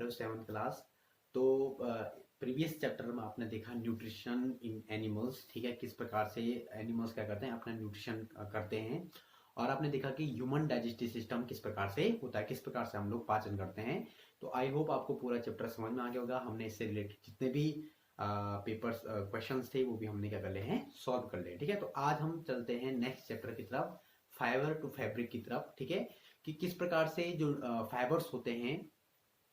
रहे हो 7th class. तो प्रीवियस चैप्टर में आपने देखा न्यूट्रिशन इन एनिमल्स, ठीक है, किस प्रकार से एनिमल्स क्या करते हैं, अपना न्यूट्रिशन करते हैं। और आपने देखा कि ह्यूमन डाइजेस्टिव सिस्टम किस प्रकार से होता है, किस प्रकार से हम लोग पाचन करते हैं। तो आई होप आपको पूरा चैप्टर समझ में आ गया होगा। हमने इससे रिलेटेड जितने भी पेपर्स क्वेश्चंस थे वो भी हमने क्या कर लिए हैं, सॉल्व कर लिए, ठीक है। तो आज हम चलते हैं नेक्स्ट चैप्टर की तरफ, फाइबर टू फैब्रिक की तरफ, ठीक है, कि किस प्रकार से जो फाइबर्स होते हैं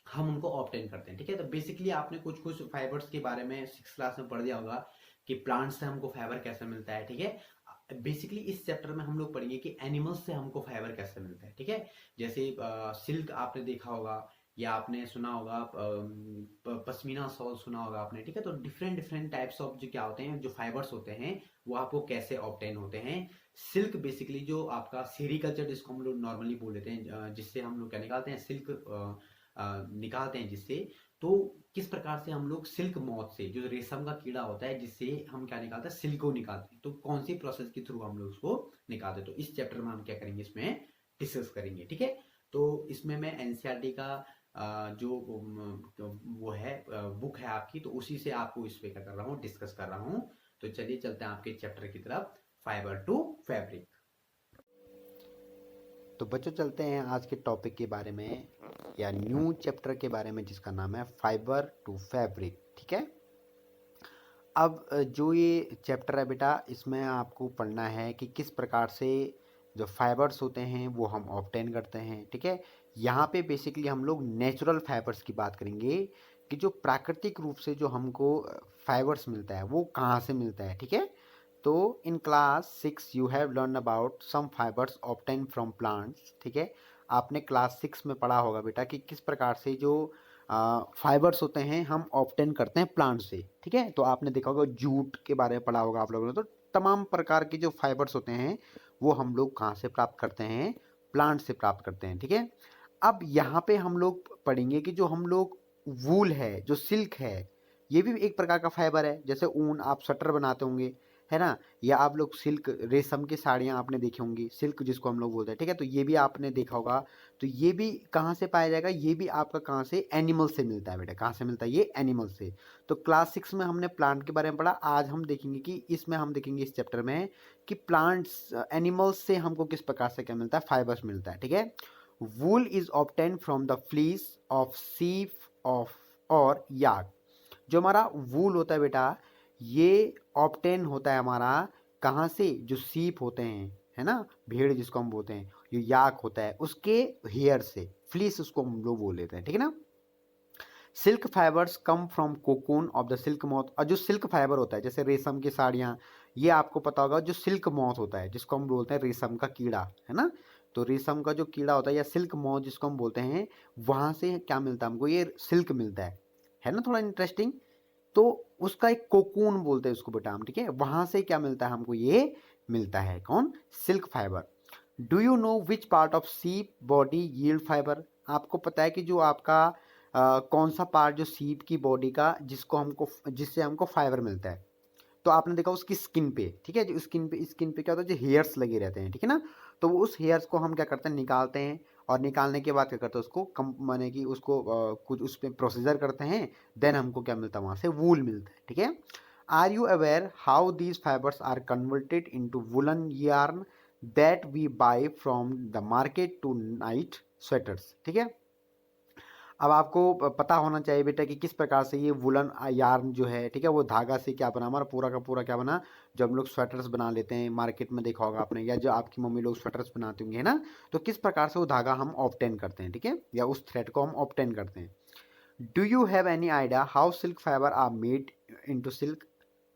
हम उनको ऑब्टेन करते हैं, ठीक है। तो बेसिकली आपने कुछ कुछ फाइबर्स के बारे में 6th क्लास में पढ़ दिया होगा कि प्लांट से हमको फाइबर कैसे मिलता है, ठीक है। बेसिकली इस चैप्टर में हम लोग पढ़ेंगे कि एनिमल्स से हमको फाइबर कैसे मिलता है, ठीक है। जैसे सिल्क आपने देखा होगा या आपने सुना होगा, पश्मीना शॉल सुना होगा आपने, ठीक है। तो डिफरेंट डिफरेंट टाइप्स ऑफ जो क्या होते हैं, जो फाइबर्स होते हैं वो आपको कैसे ऑब्टेन होते हैं। सिल्क बेसिकली जो आपका सेरीकल्चर जिसको हम लोग नॉर्मली बोल लेते हैं, जिससे हम लोग क्या निकालते हैं, सिल्क निकालते हैं जिससे। तो किस प्रकार से हम लोग सिल्क मॉथ से, जो रेशम का कीड़ा होता है, जिससे हम क्या निकालते हैं, सिल्क को निकालते हैं, तो कौन सी प्रोसेस के थ्रू हम लोग उसको निकालते हैं, तो इस चैप्टर में हम क्या करेंगे, इसमें डिस्कस करेंगे, ठीक है। तो इसमें मैं एनसीईआरटी का जो वो है बुक है आपकी, तो उसी से आपको इस पे क्या कर रहा हूँ, डिस्कस कर रहा हूँ। तो चलिए चलते हैं आपके चैप्टर की तरफ, फाइबर टू फैब्रिक। तो बच्चों चलते हैं आज के टॉपिक के बारे में या न्यू चैप्टर के बारे में जिसका नाम है फाइबर टू फैब्रिक, ठीक है। अब जो ये चैप्टर है बेटा, इसमें आपको पढ़ना है कि किस प्रकार से जो फाइबर्स होते हैं वो हम ऑब्टेन करते हैं, ठीक है। यहाँ पे बेसिकली हम लोग नेचुरल फाइबर्स की बात करेंगे कि जो प्राकृतिक रूप से जो हमको फाइबर्स मिलता है वो कहाँ से मिलता है, ठीक है। तो in class 6 you have learn about some fibres obtain from plants, ठीक है। आपने क्लास 6 में पढ़ा होगा बेटा कि किस प्रकार से जो फाइबर्स होते हैं हम ऑब्टेन करते हैं प्लांट से, ठीक है। तो आपने देखा होगा जूट के बारे में पढ़ा होगा आप लोगों ने। तो तमाम प्रकार के जो फाइबर्स होते हैं वो हम लोग कहाँ से प्राप्त करते हैं, प्लांट से प्राप्त करते हैं, ठीक है। अब यहाँ पे हम लोग पढ़ेंगे कि जो हम लोग वूल है, जो सिल्क है, ये भी एक प्रकार का फाइबर है। जैसे ऊन आप स्वेटर बनाते होंगे, है ना, या आप लोग सिल्क रेशम की साड़ियाँ आपने देखी होंगी, सिल्क जिसको हम लोग बोलते हैं, ठीक है। तो ये भी आपने देखा होगा। तो ये भी कहाँ से पाया जाएगा, ये भी आपका कहाँ से, एनिमल से मिलता है बेटा। कहाँ से मिलता है ये, एनिमल से। तो क्लास 6 में हमने प्लांट के बारे में पढ़ा। आज हम देखेंगे कि इसमें हम देखेंगे इस चैप्टर में कि प्लांट्स एनिमल्स से हमको किस प्रकार से क्या मिलता है, फाइबर्स मिलता है, ठीक है। वूल is obtain from the fleece of सीप ऑफ और याक। जो हमारा वूल होता है बेटा, ये ऑब्टेन होता है हमारा कहाँ से, जो सीप होते हैं, है ना, भेड़ जिसको हम बोलते हैं, जो याक होता है उसके हेयर से, फ्लीस उसको हम लोग बोल लेते हैं, ठीक है ना। Silk fibres come from cocoon of the silk moth. और जो सिल्क फाइबर होता है, जैसे रेशम की साड़ियाँ, ये आपको पता होगा, जो सिल्क मॉथ होता है जिसको हम बोलते हैं रेशम का कीड़ा, है ना। तो रेशम का जो कीड़ा होता है या सिल्क मॉथ जिसको हम बोलते हैं, वहाँ से क्या मिलता है हमको, ये सिल्क मिलता है ना, थोड़ा इंटरेस्टिंग। तो उसका एक कोकून बोलते हैं उसको बेटा हम, ठीक है। वहां से क्या मिलता है हमको, ये मिलता है कौन, silk fibre. Do you know which part of सीप बॉडी यील्ड फाइबर। आपको पता है कि जो आपका कौन सा पार्ट जो सीप की बॉडी का जिसको हमको, जिससे हमको फाइबर मिलता है। तो आपने देखा उसकी स्किन पे, ठीक है, जो स्किन पे क्या होता है, जो हेयर्स लगे रहते हैं, ठीक है ना। तो वो उस हेयर्स को हम क्या करते हैं, निकालते हैं। और निकालने के बाद क्या करते हैं, उसको कम माने कि उसको कुछ उस पर प्रोसीजर करते हैं। देन हमको क्या मिलता है, वहाँ से वूल मिलता है, ठीक है। Are you aware how these fibres are converted into woollen yarn that we buy from the market to knit sweaters, ठीक है। अब आपको पता होना चाहिए बेटा कि किस प्रकार से ये वुलन यार्न जो है, ठीक है, वो धागा से क्या बना, हमारा पूरा का पूरा क्या बना, जो हम लोग स्वेटर्स बना लेते हैं मार्केट में देखा होगा आपने, या जो आपकी मम्मी लोग स्वेटर्स बनाती होंगे, है ना। तो किस प्रकार से वो धागा हम ऑब्टेन करते हैं, ठीक है, या उस थ्रेड को हम ऑब्टेन करते हैं। Do you have any idea how silk fibre are made into silk,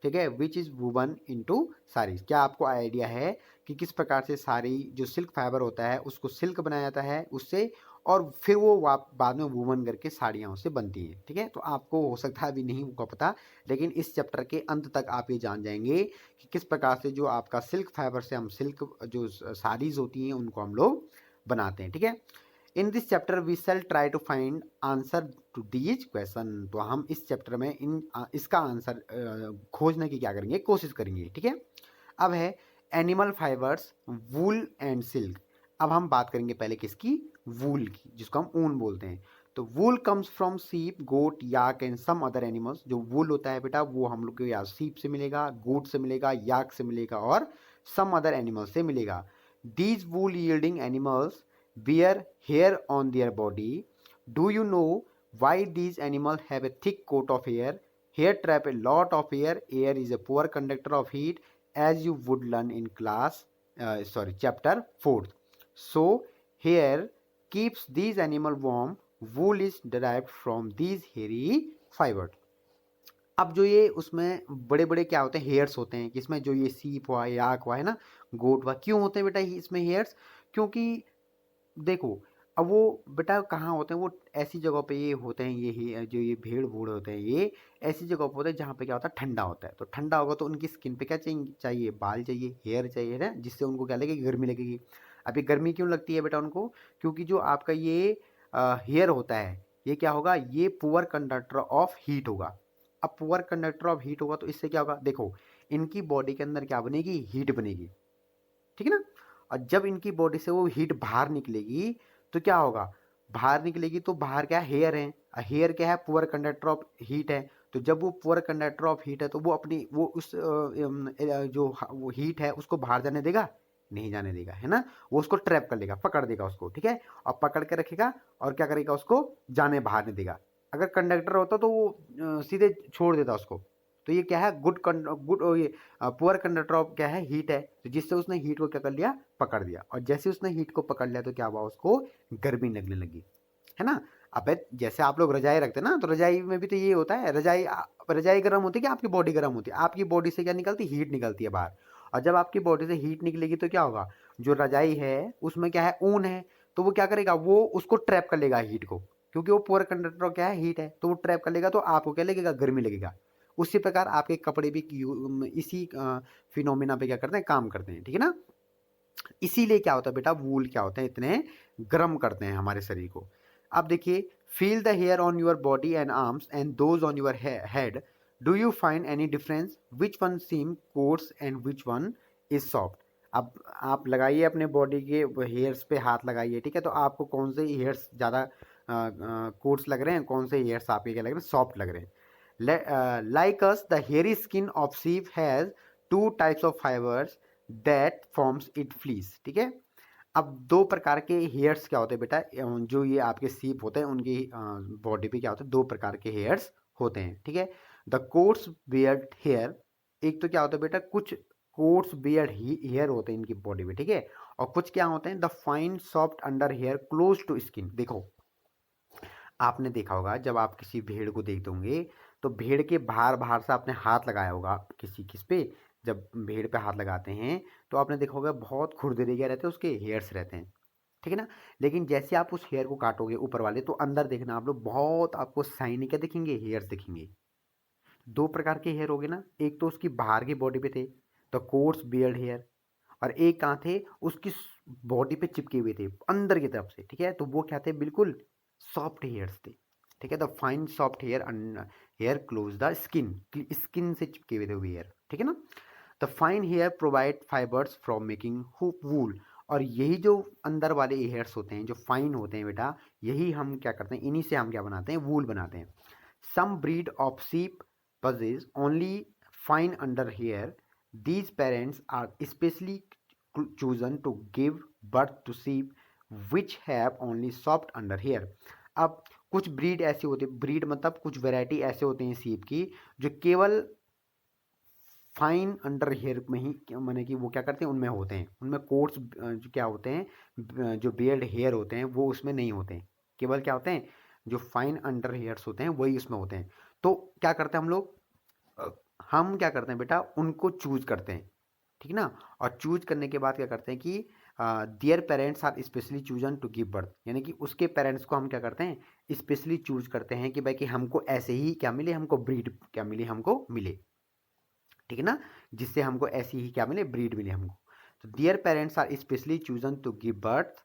ठीक है, which is woven into saris. क्या आपको आइडिया है कि किस प्रकार से साड़ी जो सिल्क फाइबर होता है उसको सिल्क बनाया जाता है उससे, और फिर वो बाद में वुवन करके साड़ियाँ उससे बनती हैं, ठीक है। तो आपको हो सकता है अभी नहीं होगा पता, लेकिन इस चैप्टर के अंत तक आप ये जान जाएंगे कि किस प्रकार से जो आपका सिल्क फाइबर से हम सिल्क जो साड़ीज होती हैं उनको हम लोग बनाते हैं, ठीक है। In this chapter we shall try to find answer to these question. तो हम इस चैप्टर में इसका आंसर खोजने की क्या करेंगे, कोशिश करेंगे, ठीक है। अब है animal fibres, wool and silk. अब हम बात करेंगे पहले किसकी, वूल की, जिसको हम ऊन बोलते हैं। तो वूल comes from sheep, goat, yak and some other animals. जो वूल होता है बेटा वो हम लोग को या सीप से मिलेगा, गोट से मिलेगा, याक से मिलेगा और सम अदर एनिमल से मिलेगा। These wool yielding animals bear hair on their body. Do you know why these animals have a thick coat of hair? Hair trap a lot of air. Air is a poor conductor of heat, as you would learn in chapter 4th. So hair keeps these animal warm. Wool is derived from these hairy fibers. अब जो ये उसमें बड़े बड़े क्या होते हैं, hairs होते हैं, किसमें जो ये सीप हुआ, याक हुआ है ना, गोट हुआ, क्यों होते हैं बेटा इसमें हेयर्स? क्योंकि देखो, अब वो बेटा कहाँ होते हैं, वो ऐसी जगह पे ये होते हैं, जो ये भेड़ बूढ़ होते हैं, ये ऐसी जगह पे होते हैं जहाँ पे क्या होता है, ठंडा होता है। तो ठंडा होगा तो उनकी स्किन पे क्या चाहिए, बाल चाहिए, हेयर चाहिए ना, जिससे उनको क्या लगेगी, गर्मी लगेगी। अभी गर्मी क्यों लगती है बेटा उनको? क्योंकि जो आपका ये हेयर होता है, ये क्या होगा, ये पुअर कंडक्टर ऑफ हीट होगा। अब पुअर कंडक्टर ऑफ हीट होगा तो इससे क्या होगा, देखो इनकी बॉडी के अंदर क्या बनेगी, हीट बनेगी, ठीक है ना। और जब इनकी बॉडी से वो हीट बाहर निकलेगी तो क्या होगा, बाहर निकलेगी तो बाहर क्या, हेयर है, हेयर क्या है, पुअर कंडक्टर ऑफ हीट है। तो जब वो पुअर कंडक्टर ऑफ हीट है तो वो अपनी वो उस वो हीट है उसको बाहर जाने देगा, नहीं जाने देगा, है ना। वो उसको ट्रैप कर लेगा, पकड़ देगा उसको, ठीक है, और पकड़ के रखेगा और क्या करेगा, उसको जाने बाहर नहीं देगा। अगर कंडक्टर होता तो वो सीधे छोड़ देता उसको। तो ये क्या है, ये पुअर कंडक्टर ऑफ क्या है, हीट है। तो जिससे उसने हीट को क्या कर लिया, पकड़ दिया, और जैसे उसने हीट को पकड़ लिया तो क्या हुआ, उसको गर्मी लगने लगी, है ना। अब जैसे आप लोग रजाई रखते हैं ना, तो रजाई में भी तो ये होता है, रजाई गर्म होती है कि आपकी बॉडी गर्म होती है, आपकी बॉडी से क्या निकलती है, हीट निकलती है बाहर। और जब आपकी बॉडी से हीट निकलेगी तो क्या होगा, जो रजाई है उसमें क्या है, ऊन है, तो वो क्या करेगा, वो उसको ट्रैप कर लेगा हीट को, क्योंकि वो पुअर कंडक्टर क्या है, हीट है, तो वो ट्रैप कर लेगा, तो आपको क्या लगेगा, गर्मी लगेगा। उसी प्रकार आपके कपड़े भी इसी फिनोमिना पे क्या करते हैं, काम करते हैं, ठीक है ना। इसीलिए क्या होता है बेटा, वूल क्या होते हैं, इतने गर्म करते हैं हमारे शरीर को। अब देखिए, feel the hair on your body and arms and those on your head. Do you find any difference? Which one seem coarse and which one is soft? अब आप लगाइए अपने बॉडी के हेयर्स पे हाथ लगाइए, ठीक है, तो आपको कौन से हेयर्स ज़्यादा कोर्स लग रहे हैं, कौन से हेयर्स आपके क्या लग रहे हैं, सॉफ्ट लग रहे हैं। Like us, the hairy skin of sheep has two types of fibers that forms it fleece, ठीक है। अब दो प्रकार के हेयर्स क्या होते हैं बेटा, जो ये आपके सीप होते हैं उनकी बॉडी पे क्या होता है, दो प्रकार के हेयर्स होते हैं, ठीक है। द कोर्स बियर्ड हेयर, एक तो क्या होता है बेटा, कुछ कोर्स बियर्ड हेयर होते हैं इनकी बॉडी पे, ठीक है, और कुछ क्या होते हैं, the fine soft under hair close to skin. देखो, आपने देखा होगा जब आप किसी भेड़ को देखते होंगे तो भेड़ के बाहर बाहर से आपने हाथ लगाया होगा किस पे, जब भेड़ पे हाथ लगाते हैं तो आपने देखा होगा बहुत खुरदरे क्या रहते हैं, उसके हेयर्स रहते हैं, ठीक है ना। लेकिन जैसे आप उस हेयर को काटोगे ऊपर वाले, तो अंदर देखना आप लोग, बहुत आपको शाइनी क्या दिखेंगे, हेयर्स दिखेंगे। दो प्रकार के हेयर हो गए ना, एक तो उसकी बाहर की बॉडी पे थे, द कोर्स बियर्ड हेयर, और एक कहाँ थे, उसकी बॉडी पे चिपके हुए थे अंदर की तरफ से, ठीक है, तो वो क्या थे, बिल्कुल सॉफ्ट हेयर्स थे, ठीक है। The fine soft hair, hair close the skin, skin से चिपके हुए थे वो हेयर, ठीक है ना। The fine hair provide fibres from making wool, और यही जो अंदर वाले हेयर्स होते हैं जो फाइन होते हैं बेटा, यही हम क्या करते हैं, इन्हीं से हम क्या बनाते हैं, वूल बनाते हैं। Some breed of sheep possess only fine under hair. These parents are specially chosen to give birth to sheep which have only soft under hair. अब कुछ ब्रीड ऐसी होती है, ब्रीड मतलब कुछ वैरायटी ऐसे होते हैं सीप की जो केवल फाइन अंडर हेयर में ही माने कि वो क्या करते हैं, उनमें होते हैं, उनमें कोट्स जो क्या होते हैं, जो बियर्ड हेयर होते हैं वो उसमें नहीं होते हैं, केवल क्या होते हैं, जो फाइन अंडर हेयर्स होते हैं वही उसमें होते हैं। तो क्या करते हैं हम लोग, हम क्या करते हैं बेटा, उनको चूज करते हैं, ठीक ना। और चूज करने के बाद क्या करते हैं कि their parents are specially chosen to give birth, यानी कि उसके पेरेंट्स को हम क्या करते हैं, स्पेशली चूज करते हैं कि भाई कि हमको ऐसे ही क्या मिले, हमको ब्रीड क्या मिले, हमको मिले, ठीक है ना, जिससे हमको ऐसी ही क्या मिले, ब्रीड मिले हमको। तो their parents are specially chosen to give birth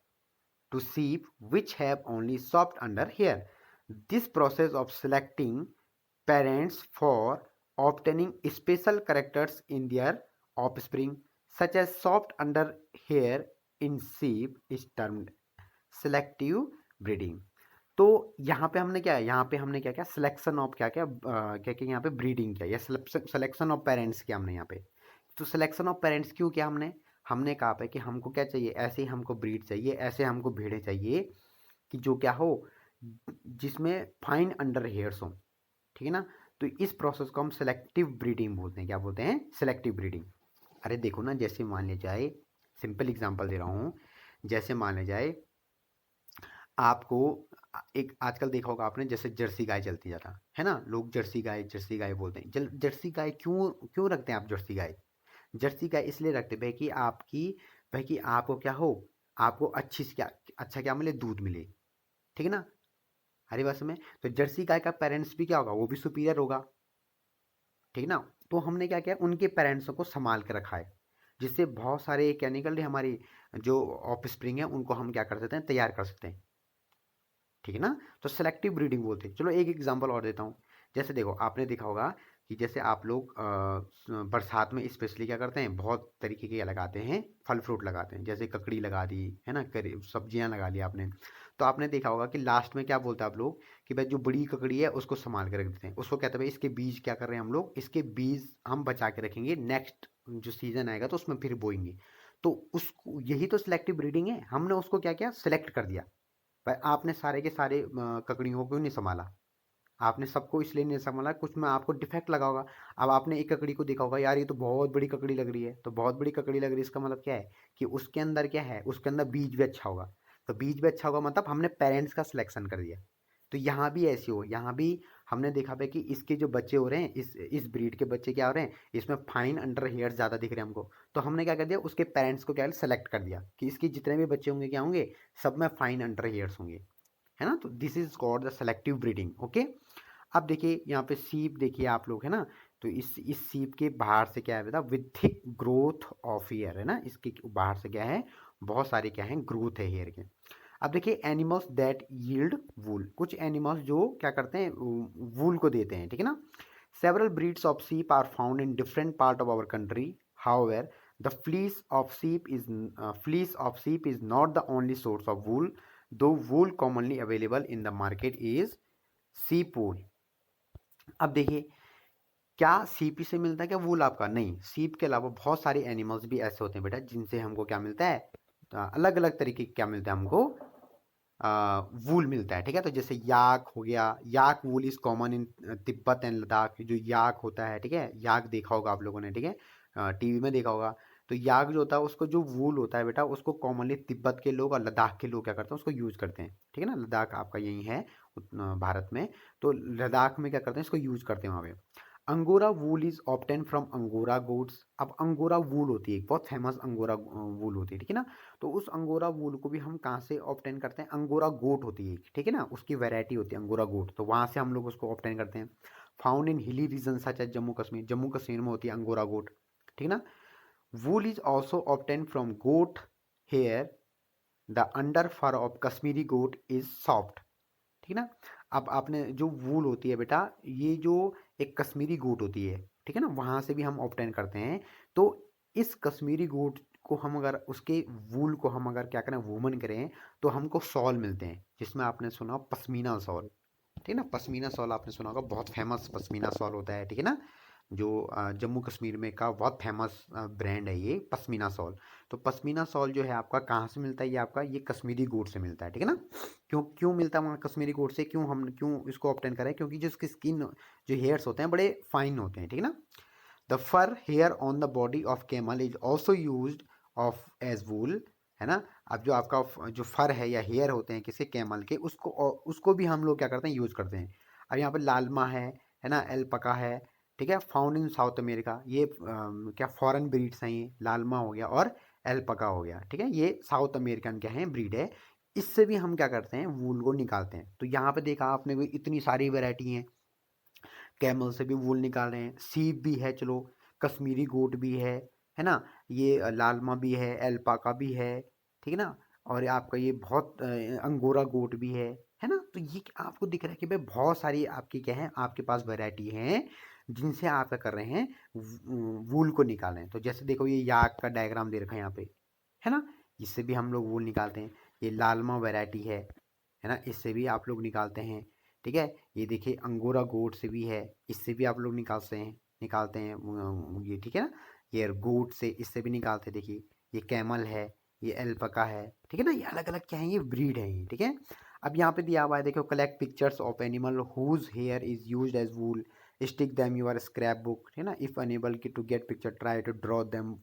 to sheep which have only soft under hair. This process of selecting parents for obtaining special characters in their offspring, such as soft under hair in sheep, is termed selective breeding. तो यहाँ पे हमने क्या है, यहाँ पे हमने क्या क्या सिलेक्शन ऑफ क्या क्या क्या क्या यहाँ पे ब्रीडिंग किया या सिलेक्शन ऑफ पेरेंट्स किया हमने यहाँ पे। तो सिलेक्शन ऑफ पेरेंट्स क्यों किया हमने कहा पे कि हमको क्या चाहिए, ऐसे ही हमको ब्रीड चाहिए, ऐसे हमको भेड़ें चाहिए कि जो क्या हो, जिसमें फाइन अंडर हेयर्स हो, ठीक है ना। तो इस प्रोसेस को हम सेलेक्टिव ब्रीडिंग बोलते हैं। क्या बोलते हैं? Selective breeding. अरे देखो ना, जैसे मान लिया जाए, सिंपल एग्जांपल दे रहा हूँ, जैसे मान लिया जाए आपको एक आजकल देखा होगा आपने, जैसे जर्सी गाय चलती ज़्यादा है ना, लोग जर्सी गाय बोलते हैं। जर्सी गाय क्यों क्यों रखते हैं आप जर्सी गाय? जर्सी गाय इसलिए रखते हैं भाई कि भाई कि आपको क्या हो, आपको अच्छा क्या मिले, दूध मिले, ठीक है ना। हरी बस में तो जर्सी गाय का पेरेंट्स भी क्या होगा, वो भी सुपीरियर होगा, ठीक है ना। तो हमने क्या किया, उनके पेरेंट्सों को संभाल के रखा है, जिससे बहुत सारे क्या निकल रहे, हमारी जो ऑफ स्प्रिंग है उनको हम क्या कर सकते हैं, तैयार कर सकते हैं, ठीक है ना। तो सेलेक्टिव ब्रीडिंग बोलते हैं। चलो एक एग्जांपल और देता हूँ। जैसे देखो, आपने देखा होगा कि जैसे आप लोग बरसात में स्पेशली क्या करते हैं, बहुत तरीके के लगाते हैं, फल फ्रूट लगाते हैं, जैसे ककड़ी लगा दी है ना, सब्जियां लगा ली आपने। तो आपने देखा होगा कि लास्ट में क्या बोलते हैं आप लोग कि भाई जो बड़ी ककड़ी है उसको संभाल के रख देते हैं, उसको कहते हैं भाई इसके बीज क्या कर रहे हैं हम लोग, इसके बीज हम बचा के रखेंगे, नेक्स्ट जो सीजन आएगा तो उसमें फिर बोएंगे। तो उसको, यही तो सिलेक्टिव ब्रीडिंग है। हमने उसको क्या किया, सिलेक्ट कर दिया। भाई आपने सारे के सारे ककड़ियों को नहीं संभाला, आपने सबको इसलिए नहीं संभाला, कुछ में आपको डिफेक्ट लगा होगा। अब आपने एक ककड़ी को देखा होगा, यार ये तो बहुत बड़ी ककड़ी लग रही है, तो बहुत बड़ी ककड़ी लग रही है इसका मतलब क्या है कि उसके अंदर क्या है, उसके अंदर बीज भी अच्छा होगा। तो बीज भी अच्छा होगा मतलब हमने पेरेंट्स का सिलेक्शन कर दिया। तो यहाँ भी ऐसी हो, यहाँ भी हमने देखा भाई कि इसके जो बच्चे हो रहे हैं, इस ब्रीड के बच्चे क्या हो रहे हैं, इसमें फाइन अंडर हेयर ज़्यादा दिख रहे हैं हमको। तो हमने क्या कर दिया, उसके पेरेंट्स को क्या सेलेक्ट कर दिया कि इसके जितने भी बच्चे होंगे क्या होंगे, सब में फाइन अंडर हेयर्स होंगे, है ना। तो this is called the selective breeding. Okay. अब देखिए यहाँ पे सीप देखिए आप लोग, है ना। तो इस सीप के बाहर से क्या है बेटा, with thick growth of hair, है ना, इसके बाहर से क्या है, बहुत सारे क्या है, ग्रोथ है हेयर के। अब देखिए एनिमल्स दैट यील्ड वूल, कुछ एनिमल्स जो क्या करते हैं, वूल को देते हैं, ठीक है ना। Several breeds of sheep are found in different part of our country. However the fleece of sheep is not the only source of wool, though wool commonly available in the market is sheep wool। अब देखिए, क्या सीप से मिलता है क्या वूल आपका? नहीं, सीप के अलावा बहुत सारे एनिमल्स भी ऐसे होते हैं बेटा जिनसे हमको क्या मिलता है, अलग अलग तरीके क्या मिलता है हमको, वूल मिलता है, ठीक है। तो जैसे याक हो गया, yak wool is common in Tibet and Ladakh. जो याक होता है, ठीक है, याक देखा होगा आप लोगों ने, ठीक है, टीवी में देखा होगा। तो याक जो होता है उसको जो वूल होता है बेटा, उसको कॉमनली तिब्बत के लोग और लद्दाख के लोग क्या करते हैं, उसको यूज करते हैं, ठीक है ना। लद्दाख आपका यही है भारत में। तो लद्दाख में क्या करते हैं, इसको यूज करते हैं वहाँ पे। Angora wool is obtain from angora goats. अब अंगोरा वूल होती है, एक बहुत फेमस अंगोरा वूल होती है, ठीक है ना। तो उस अंगोरा वूल को भी हम कहाँ से ऑप्टेन करते हैं, अंगोरा गोट होती है, ठीक है ना, उसकी वैरायटी होती है अंगोरा गोट, तो वहाँ से हम लोग उसको ऑप्टेन करते हैं। Found in hilly region such as Jammu Kashmir, Jammu Kashmir में होती है अंगोरा गोट, ठीक है ना। Wool is also obtain from goat hair. The under fur of Kashmiri goat is soft, ठीक है ना। अब आपने जो वूल होती है बेटा, ये जो एक कश्मीरी गोट होती है, ठीक है ना, वहाँ से भी हम ऑप्टेन करते हैं। तो इस कश्मीरी गोट को हम अगर उसके वूल को हम अगर क्या करें, वूमन करें, तो हमको शॉल मिलते हैं, जिसमें आपने सुना पश्मीना शॉल, ठीक है ना। पश्मीना शॉल आपने सुना होगा, बहुत फेमस पश्मीना शॉल होता है, ठीक है ना। जो जम्मू कश्मीर में का बहुत फेमस ब्रांड है ये पश्मीना शॉल। तो पश्मीना शॉल जो है आपका कहाँ से मिलता है, ये आपका ये कश्मीरी गोट से मिलता है, ठीक है ना। क्यों क्यों मिलता है वहाँ कश्मीरी गोट से, क्यों इसको ऑप्टेन करें, क्योंकि जो इसकी स्किन, जो हेयर्स होते हैं बड़े फाइन होते हैं, ठीक है ना। The fur hair on the body of camel is also use of as wool, है ना। अब जो आपका जो फर है या हेयर होते हैं किसी कैमल के, उसको भी हम लोग क्या करते हैं, यूज करते हैं। अब यहाँ पर लालमा है ना, एल्पका है, ठीक है, फाउंड इन साउथ अमेरिका। ये क्या फॉरेन ब्रीड्स हैं, ये लालमा हो गया और एल्पका हो गया, ठीक है, ये साउथ अमेरिकन क्या है, ब्रीड है। इससे भी हम क्या करते हैं, वूल को निकालते हैं। तो यहाँ पे देखा आपने भी इतनी सारी वैरायटी हैं, कैमल से भी वूल निकाल रहे हैं, सीप भी है, चलो कश्मीरी गोट भी है ना, ये लालमा भी है, एल्पाका भी है, ठीक है ना। और आपका ये बहुत अंगोरा गोट भी है ना। तो ये आपको दिख रहा है कि भाई बहुत सारी आपकी क्या है, आपके पास वैरायटी है, जिनसे आप क्या कर रहे हैं, वूल को निकाल रहे हैं। तो जैसे देखो, ये याक का डायग्राम दे रखा है यहाँ पे, है ना, इससे भी हम लोग वूल निकालते हैं। ये लालमा वैरायटी है, है ना, इससे भी आप लोग निकालते हैं। ठीक है, ये देखिए अंगोरा गोट से भी है, इससे भी आप लोग निकालते हैं ये, ठीक है ना। ये गोट से, इससे भी निकालते हैं। देखिए ये कैमल है, ये एल्पका है, ठीक है ना। ये अलग अलग क्या है, ये ब्रीड है ये, ठीक है। अब यहाँ पे दिया हुआ है, देखो collect pictures of animal whose hair is used as wool, stick them your scrapbook, है ना। If unable to get picture try to draw them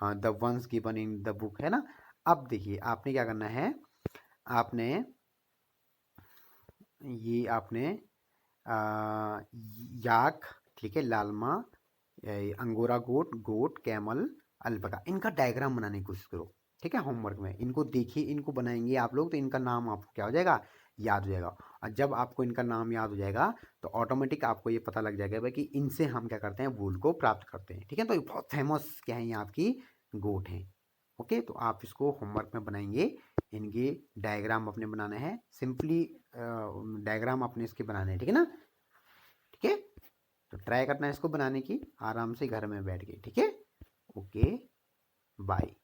the ones given in the book, है ना। अब देखिए आपने क्या करना है, आपने ये आपने याक, ठीक है, लालमा, अंगोरा गोट, कैमल, अल्पका, इनका डायग्राम बनाने की कोशिश करो। ठीक है, होमवर्क में इनको देखिए, इनको बनाएंगे आप लोग तो इनका नाम आपको क्या हो जाएगा, याद हो जाएगा। और जब आपको इनका नाम याद हो जाएगा तो ऑटोमेटिक आपको ये पता लग जाएगा भाई कि इनसे हम क्या करते हैं, वूल को प्राप्त करते हैं। ठीक है, तो ये बहुत फेमस क्या है, ये आपकी गोट है। ओके, तो आप इसको होमवर्क में बनाएंगे, इनके डायग्राम अपने बनाने हैं, सिंपली डायग्राम अपने इसके बनाने हैं, ठीक है ना। ठीक है, तो ट्राई करना है इसको बनाने की आराम से घर में बैठ के, ठीक है। Okay, bye.